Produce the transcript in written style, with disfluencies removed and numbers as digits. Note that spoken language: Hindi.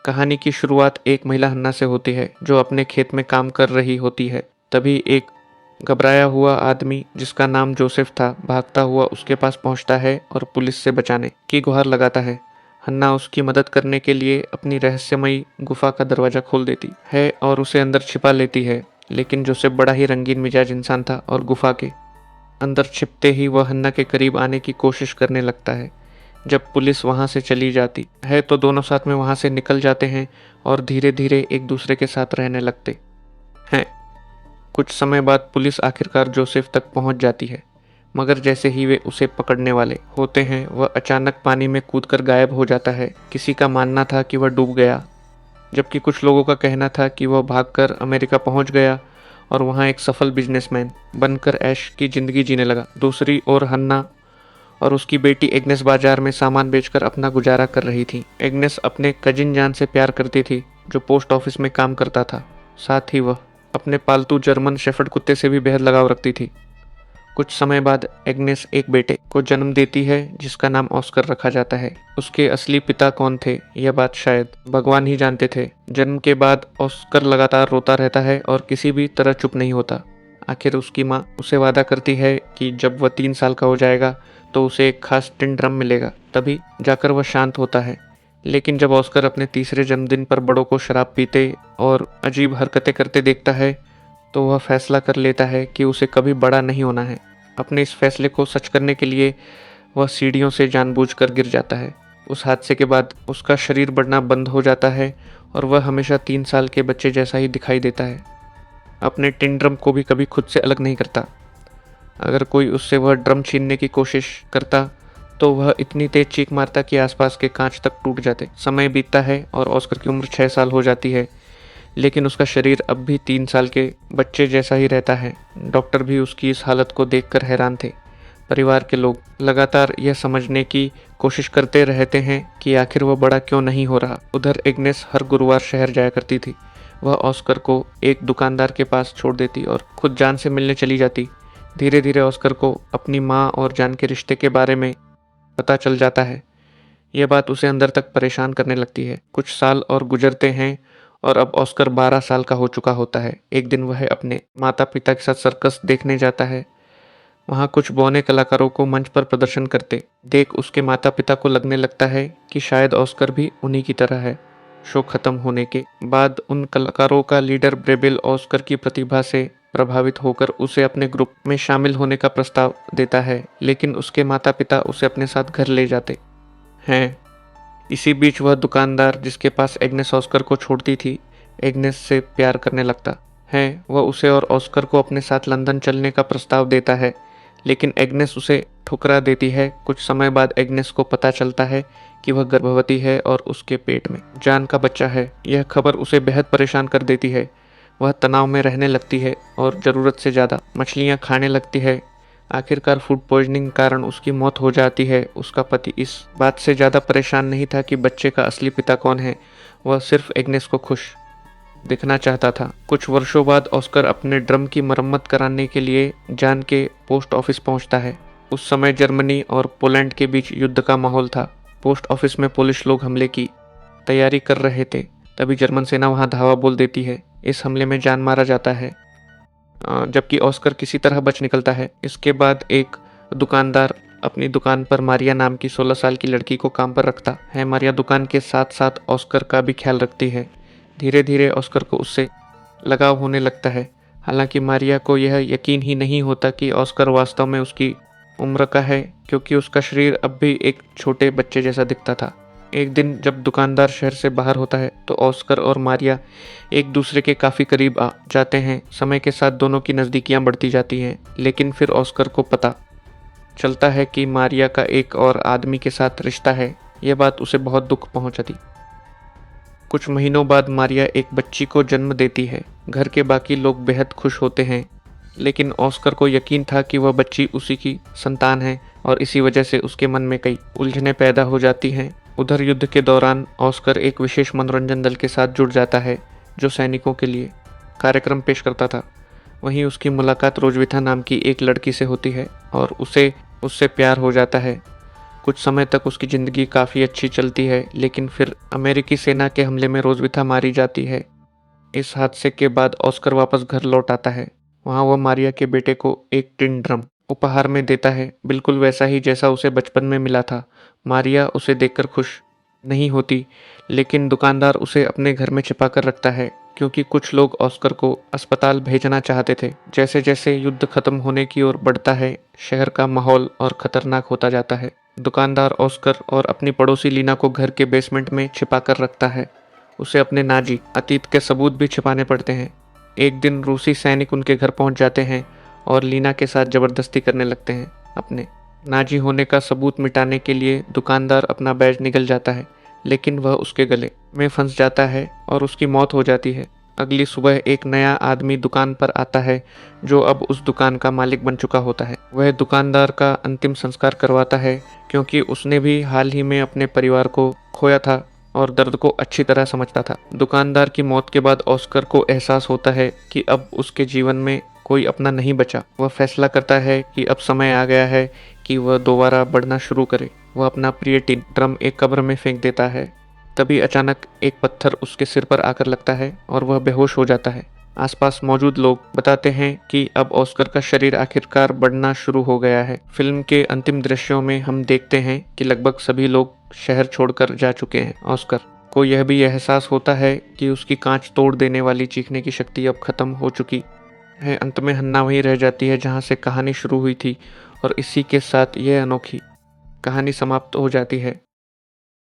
कहानी की शुरुआत एक महिला हन्ना से होती है जो अपने खेत में काम कर रही होती है। तभी एक घबराया हुआ आदमी जिसका नाम जोसेफ था भागता हुआ उसके पास पहुंचता है और पुलिस से बचाने की गुहार लगाता है। हन्ना उसकी मदद करने के लिए अपनी रहस्यमयी गुफा का दरवाजा खोल देती है और उसे अंदर छिपा लेती है। लेकिन जोसेफ बड़ा ही रंगीन मिजाज इंसान था और गुफा के अंदर छिपते ही वह हन्ना के करीब आने की कोशिश करने लगता है। जब पुलिस वहां से चली जाती है तो दोनों साथ में वहां से निकल जाते हैं और धीरे धीरे एक दूसरे के साथ रहने लगते हैं। कुछ समय बाद पुलिस आखिरकार जोसेफ तक पहुंच जाती है, मगर जैसे ही वे उसे पकड़ने वाले होते हैं वह अचानक पानी में कूदकर गायब हो जाता है। किसी का मानना था कि वह डूब गया, जबकि कुछ लोगों का कहना था कि वह भागकर अमेरिका पहुंच गया और वहां एक सफल बिजनेसमैन बनकर ऐश की जिंदगी जीने लगा। दूसरी ओर हन्ना और उसकी बेटी एग्नेस बाजार में सामान बेचकर अपना गुजारा कर रही थी। एग्नेस अपने कजिन जान से प्यार करती थी जो पोस्ट ऑफिस में काम करता था। साथ ही वह अपने पालतू जर्मन शेफर्ड कुत्ते से भी बेहद लगाव रखती थी। कुछ समय बाद एग्नेस एक बेटे को जन्म देती है जिसका नाम ऑस्कर रखा जाता है। उसके असली पिता कौन थे यह बात शायद भगवान ही जानते थे। जन्म के बाद ऑस्कर लगातार रोता रहता है और किसी भी तरह चुप नहीं होता। आखिर उसकी माँ उसे वादा करती है कि जब वह 3 साल का हो जाएगा तो उसे एक खास टिन ड्रम मिलेगा, तभी जाकर वह शांत होता है। लेकिन जब ऑस्कर अपने तीसरे जन्मदिन पर बड़ों को शराब पीते और अजीब हरकतें करते देखता है तो वह फैसला कर लेता है कि उसे कभी बड़ा नहीं होना है। अपने इस फैसले को सच करने के लिए वह सीढ़ियों से जानबूझकर गिर जाता है। उस हादसे के बाद उसका शरीर बढ़ना बंद हो जाता है और वह हमेशा 3 साल के बच्चे जैसा ही दिखाई देता है। अपने टिन ड्रम को भी कभी खुद से अलग नहीं करता। अगर कोई उससे वह ड्रम छीनने की कोशिश करता तो वह इतनी तेज चीख मारता कि आसपास के कांच तक टूट जाते। समय बीतता है और ऑस्कर की उम्र 6 साल हो जाती है, लेकिन उसका शरीर अब भी 3 साल के बच्चे जैसा ही रहता है। डॉक्टर भी उसकी इस हालत को देखकर हैरान थे। परिवार के लोग लगातार यह समझने की कोशिश करते रहते हैं कि आखिर वह बड़ा क्यों नहीं हो रहा। उधर एग्नेस हर गुरुवार शहर जाया करती थी। वह ऑस्कर को एक दुकानदार के पास छोड़ देती और खुद जान से मिलने चली जाती। धीरे धीरे ऑस्कर को अपनी माँ और जान के रिश्ते के बारे में पता चल जाता है। यह बात उसे अंदर तक परेशान करने लगती है। कुछ साल और गुजरते हैं और अब ऑस्कर 12 साल का हो चुका होता है। एक दिन वह अपने माता पिता के साथ सर्कस देखने जाता है। वहाँ कुछ बौने कलाकारों को मंच पर प्रदर्शन करते देख उसके माता पिता को लगने लगता है कि शायद ऑस्कर भी उन्हीं की तरह है। शो खत्म होने के बाद उन कलाकारों का लीडर ब्रेबिल ऑस्कर की प्रतिभा से प्रभावित होकर उसे अपने ग्रुप में शामिल होने का प्रस्ताव देता है, लेकिन उसके माता पिता उसे अपने साथ घर ले जाते हैं। इसी बीच वह दुकानदार जिसके पास एग्नेस ऑस्कर को छोड़ती थी, एग्नेस से प्यार करने लगता है। वह उसे और ऑस्कर को अपने साथ लंदन चलने का प्रस्ताव देता है, लेकिन एग्नेस उसे ठुकरा देती है। कुछ समय बाद एग्नेस को पता चलता है कि वह गर्भवती है और उसके पेट में जान का बच्चा है। यह खबर उसे बेहद परेशान कर देती है। वह तनाव में रहने लगती है और ज़रूरत से ज़्यादा मछलियाँ खाने लगती है। आखिरकार फूड पॉइजनिंग कारण उसकी मौत हो जाती है। उसका पति इस बात से ज़्यादा परेशान नहीं था कि बच्चे का असली पिता कौन है। वह सिर्फ एग्नेस को खुश दिखना चाहता था। कुछ वर्षों बाद ऑस्कर अपने ड्रम की मरम्मत कराने के लिए जान के पोस्ट ऑफिस पहुंचता है। उस समय जर्मनी और पोलैंड के बीच युद्ध का माहौल था। पोस्ट ऑफिस में पोलिश लोग हमले की तैयारी कर रहे थे। तभी जर्मन सेना वहां धावा बोल देती है। इस हमले में जान मारा जाता है, जबकि ऑस्कर किसी तरह बच निकलता है। इसके बाद एक दुकानदार अपनी दुकान पर मारिया नाम की 16 साल की लड़की को काम पर रखता है। मारिया दुकान के साथ साथ ऑस्कर का भी ख्याल रखती है। धीरे धीरे ऑस्कर को उससे लगाव होने लगता है। हालांकि मारिया को यह यकीन ही नहीं होता कि ऑस्कर वास्तव में उसकी उम्र का है, क्योंकि उसका शरीर अब भी एक छोटे बच्चे जैसा दिखता था। एक दिन जब दुकानदार शहर से बाहर होता है तो ऑस्कर और मारिया एक दूसरे के काफ़ी करीब आ जाते हैं। समय के साथ दोनों की नज़दीकियां बढ़ती जाती हैं, लेकिन फिर ऑस्कर को पता चलता है कि मारिया का एक और आदमी के साथ रिश्ता है। यह बात उसे बहुत दुख पहुंचाती। कुछ महीनों बाद मारिया एक बच्ची को जन्म देती है। घर के बाकी लोग बेहद खुश होते हैं, लेकिन ऑस्कर को यकीन था कि वह बच्ची उसी की संतान है और इसी वजह से उसके मन में कई उलझनें पैदा हो जाती हैं। उधर युद्ध के दौरान ऑस्कर एक विशेष मनोरंजन दल के साथ जुड़ जाता है जो सैनिकों के लिए कार्यक्रम पेश करता था। वहीं उसकी मुलाकात रोजविथा नाम की एक लड़की से होती है और उसे उससे प्यार हो जाता है। कुछ समय तक उसकी ज़िंदगी काफ़ी अच्छी चलती है, लेकिन फिर अमेरिकी सेना के हमले में रोज़विथा मारी जाती है। इस हादसे के बाद ऑस्कर वापस घर लौट आता है। वहाँ वह मारिया के बेटे को एक टिन ड्रम उपहार में देता है, बिल्कुल वैसा ही जैसा उसे बचपन में मिला था। मारिया उसे देखकर खुश नहीं होती, लेकिन दुकानदार उसे अपने घर में छिपा कर रखता है, क्योंकि कुछ लोग ऑस्कर को अस्पताल भेजना चाहते थे। जैसे जैसे युद्ध खत्म होने की ओर बढ़ता है, शहर का माहौल और खतरनाक होता जाता है। दुकानदार ऑस्कर और अपनी पड़ोसी लीना को घर के बेसमेंट में छिपा कर रखता है। उसे अपने नाजी अतीत के सबूत भी छिपाने पड़ते हैं। एक दिन रूसी सैनिक उनके घर पहुंच जाते हैं और लीना के साथ ज़बरदस्ती करने लगते हैं। अपने नाजी होने का सबूत मिटाने के लिए दुकानदार अपना बैज निगल जाता है, लेकिन वह उसके गले में फंस जाता है और उसकी मौत हो जाती है। अगली सुबह एक नया आदमी दुकान पर आता है, जो अब उस दुकान का मालिक बन चुका होता है। वह दुकानदार का अंतिम संस्कार करवाता है, क्योंकि उसने भी हाल ही में अपने परिवार को खोया था और दर्द को अच्छी तरह समझता था। दुकानदार की मौत के बाद ऑस्कर को एहसास होता है कि अब उसके जीवन में कोई अपना नहीं बचा। वह फैसला करता है कि अब समय आ गया है कि वह दोबारा बढ़ना शुरू करे। वह अपना प्रिय टिन ड्रम एक कब्र में फेंक देता है। तभी अचानक एक पत्थर उसके सिर पर आकर लगता है और वह बेहोश हो जाता है। आसपास मौजूद लोग बताते हैं कि अब ऑस्कर का शरीर आखिरकार बढ़ना शुरू हो गया है। फिल्म के अंतिम दृश्यों में हम देखते हैं कि लगभग सभी लोग शहर छोड़कर जा चुके हैं। ऑस्कर को यह भी एहसास होता है कि उसकी कांच तोड़ देने वाली चीखने की शक्ति अब खत्म हो चुकी है। अंत में हन्ना वहीं रह जाती है जहां से कहानी शुरू हुई थी, और इसी के साथ यह अनोखी कहानी समाप्त हो जाती है।